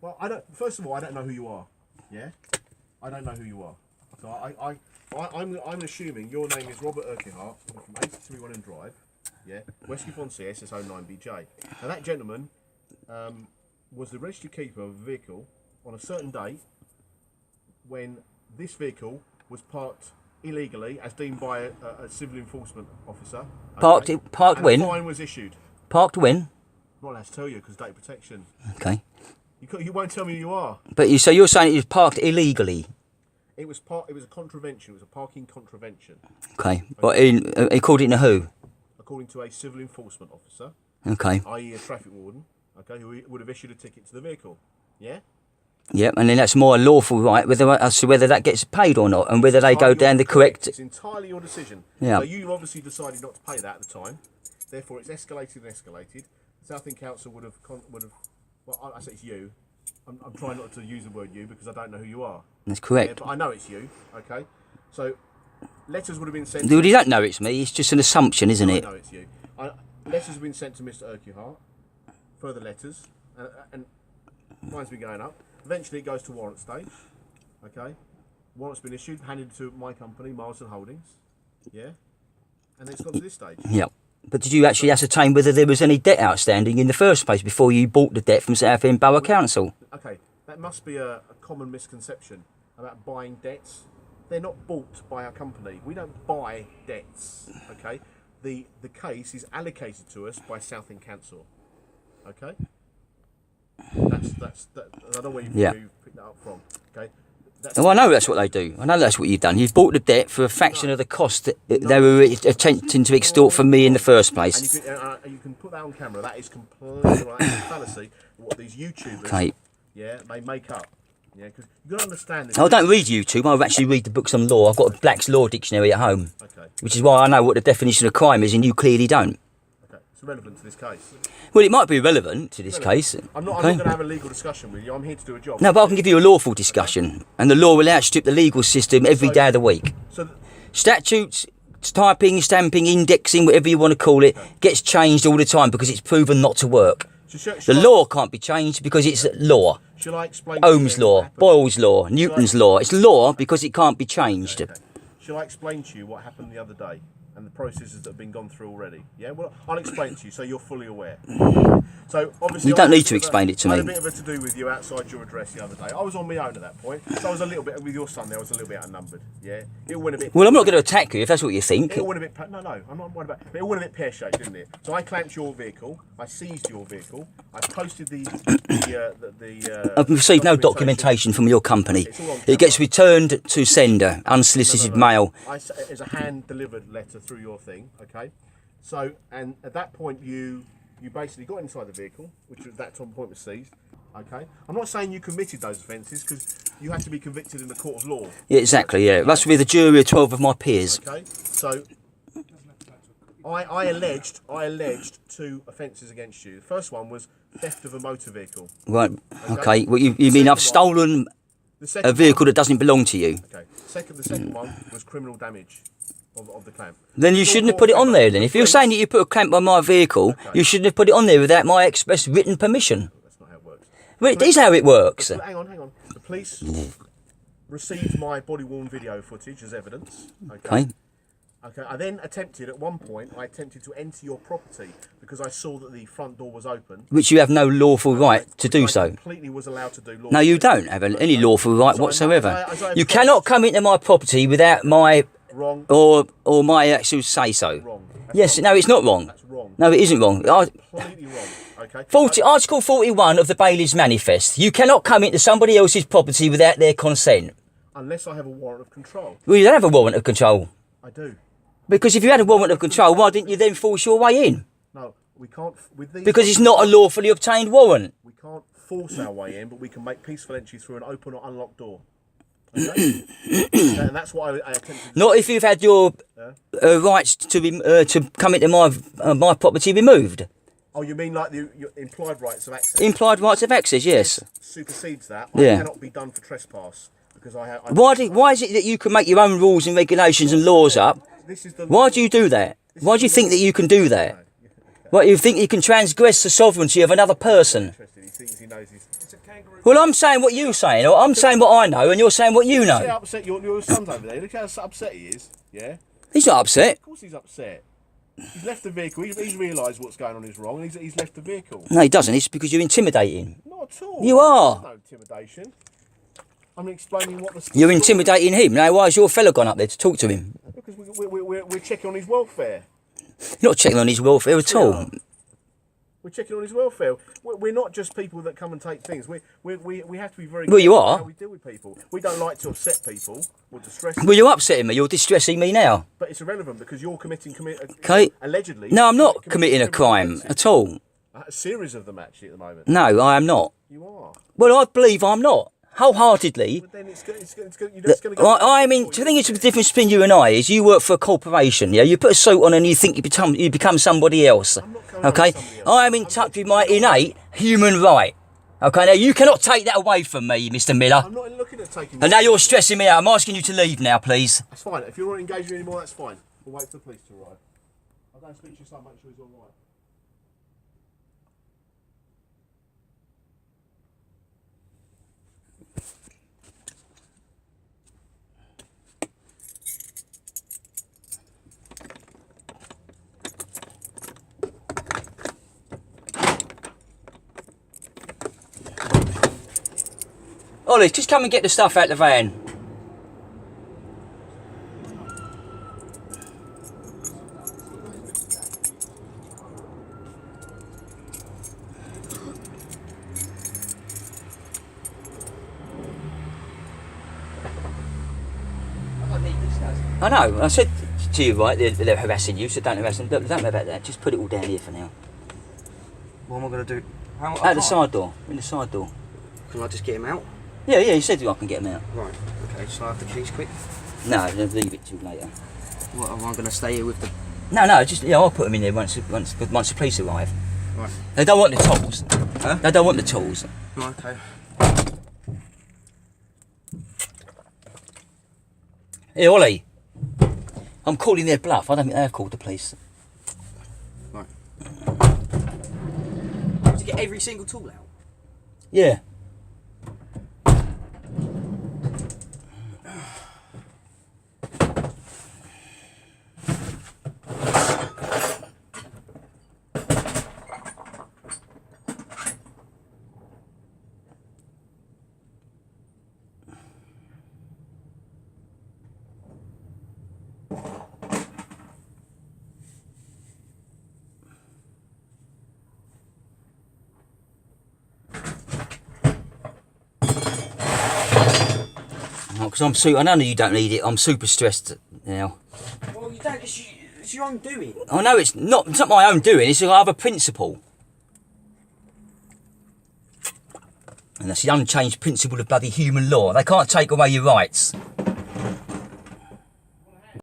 Well, first of all, I don't know who you are. Yeah, I don't know who you are. So I'm assuming your name is Robert Urquhart from 83 Wanham Drive. Yeah, West Giffon CS SS09BJ. Now that gentleman was the registered keeper of a vehicle on a certain date when this vehicle was parked illegally, as deemed by a civil enforcement officer. Okay? Parked when? A fine was issued. Parked when? I'm not allowed to tell you because data protection. Okay. You won't tell me who you are. But so you're saying it was parked illegally? It was a contravention. It was a parking contravention. Okay. But according to who? According to a civil enforcement officer. Okay. I.e. a traffic warden. Okay, who would have issued a ticket to the vehicle. Yeah. Yep, and then that's more lawful, right? As to whether that gets paid or not, and whether they go down the correct. It's entirely your decision. Yeah. So you obviously decided not to pay that at the time. Therefore, it's escalated and escalated. Southend Council would have. Well, I say it's you. I'm trying not to use the word you because I don't know who you are. That's correct. Yeah, but I know it's you. Okay. So letters would have been sent. Well, you don't know it's me. It's just an assumption, isn't it? I know it's you. Letters have been sent to Mr. Urquhart. Further letters, and mine's been going up. Eventually, it goes to warrant stage. Okay. Warrant's been issued, handed to my company, Marsden Holdings. Yeah. And then it's got to this stage. Yep. But did you actually ascertain whether there was any debt outstanding in the first place before you bought the debt from Southend Borough Council? Okay, that must be a common misconception about buying debts. They're not bought by our company. We don't buy debts. Okay, the case is allocated to us by Southend Council. Okay, that's I don't know where you picked that up from. Okay. Oh, I know that's what they do. I know that's what you've done. You've bought the debt for a fraction of the cost that they were attempting to extort from me in the first place. And you can put that on camera. That is completely right. That's a fallacy. What these YouTubers, they make up. Yeah, because you've got to understand this. I don't read YouTube. I actually read the books on law. I've got a Black's Law Dictionary at home. Okay. Which is why I know what the definition of crime is, and you clearly don't. Okay, it's relevant to this case. Well, it might be relevant to this case. I'm not going to have a legal discussion with you. I'm here to do a job. No, but I can give you a lawful discussion. And the law will outstrip the legal system every day of the week. Statutes, typing, stamping, indexing, whatever you want to call it, gets changed all the time because it's proven not to work. The law can't be changed because it's law. Shall I explain? Ohm's law, Boyle's law, Newton's law. It's law because it can't be changed. Okay. Shall I explain to you what happened the other day? And the processes that have been gone through already. Yeah, well, I'll explain it to you so you're fully aware. So obviously, you don't need to explain it to me. I had a bit of a to-do with you outside your address the other day. I was on my own at that point, so I was a little bit with your son. There I was a little bit outnumbered. Yeah, it went a bit. Well, I'm not going to attack you if that's what you think. It went a bit. No, I'm not worried about. But it went a bit pear-shaped, didn't it? So I clamped your vehicle. I seized your vehicle. I posted I've received no documentation from your company. It gets returned to sender, unsolicited mail. It's a hand-delivered letter through your thing. Okay, so and at that point you basically got inside the vehicle, which at that point was seized. Okay, I'm not saying you committed those offences because you had to be convicted in the court of law. Yeah, exactly. Yeah, that's with a jury of 12 of my peers. Okay, so I alleged 2 offences against you. The first one was theft of a motor vehicle. Right. Okay. Well, you mean I've stolen a vehicle that doesn't belong to you? Okay. The second one was criminal damage of the clamp. Then you shouldn't have put it on there then. If you're saying that you put a clamp on my vehicle, you shouldn't have put it on there without my express written permission. That's not how it works. Well, it is how it works. Hang on. The police received my body-worn video footage as evidence. Okay. I then at one point, I attempted to enter your property because I saw that the front door was open. Which you have no lawful right to do so. I completely was allowed to do lawfully. No, you don't have any lawful right whatsoever. You cannot come into my property without my... Wrong. Or my actual say-so. Wrong. Yes, no, it's not wrong. That's wrong. No, it isn't wrong. Completely wrong. Okay. Article 41 of the Bailiffs Manifest. You cannot come into somebody else's property without their consent. Unless I have a warrant of control. Well, you don't have a warrant of control. I do. Because if you had a warrant of control, why didn't you then force your way in? No, we can't. With these because it's not a lawfully obtained warrant. We can't force our way in, but we can make peaceful entry through an open or unlocked door. Okay? And that's what I attempted to do. Not if you've had your rights to come into my property removed. Oh, you mean like your implied rights of access? Implied rights of access, yes. Supersedes that. Yeah. I cannot be done for trespass because Why is it that you can make your own rules and regulations and laws up? Why do you do that? Why do you think that you can do that? What, you think you can transgress the sovereignty of another person? He thinks he knows it's a kangaroo. Well, I'm saying what you're saying, or I'm saying what I know, and you're saying what you See know. how upset your son's over there. Look how upset he is. Yeah. He's not upset. Of course he's upset. He's left the vehicle. He's realised what's going on is wrong, and he's left the vehicle. No, he doesn't. It's because you're intimidating. Not at all. You are. There's no intimidation. I'm explaining what the. You're intimidating him. Now, why has your fella gone up there to talk to him? Because we're checking on his welfare. You're not checking on his welfare at all. We're checking on his welfare. We're not just people that come and take things. We have to be very. Well, you careful are. how we deal with people. We don't like to upset people or distress them. Well, you're upsetting me. You're distressing me now. But it's irrelevant because you're committing Okay. allegedly. No, I'm not committing a crime at all. A series of them actually at the moment. No, I am not. You are. Well, I believe I'm not. Wholeheartedly. But then it's going to go. I mean, the thing is, the difference between you and I is you work for a corporation, yeah? You put a suit on and you think you become somebody else, okay? I am in touch with my innate human right, okay? Now, you cannot take that away from me, Mr. Miller. I'm not looking at taking... And now you're stressing me out. I'm asking you to leave now, please. That's fine. If you're not engaging anymore, that's fine. We'll wait for the police to arrive. I'll go and speak to your son, make sure he's all right. Ollie, just come and get the stuff out the van. I know, I said to you, right, they're harassing you, so don't harass them. Don't worry about that, just put it all down here for now. What am I going to do? Out the side door, in the side door. Can I just get him out? Yeah, you said I can get them out. Right, okay, so I have the keys quick? No, leave it till later. What, am I going to stay here with the... No, just, yeah, I'll put them in there once the police arrive. Right. They don't want the tools. Huh? They don't want the tools. Right, okay. Hey, Ollie. I'm calling their bluff. I don't think they have called the police. Right. To get every single tool out? Yeah. Because I know you don't need it. I'm super stressed now. Well, you don't. It's your own doing. I know it's not my own doing. It's I have a principle, and that's the unchanged principle of bloody human law. They can't take away your rights.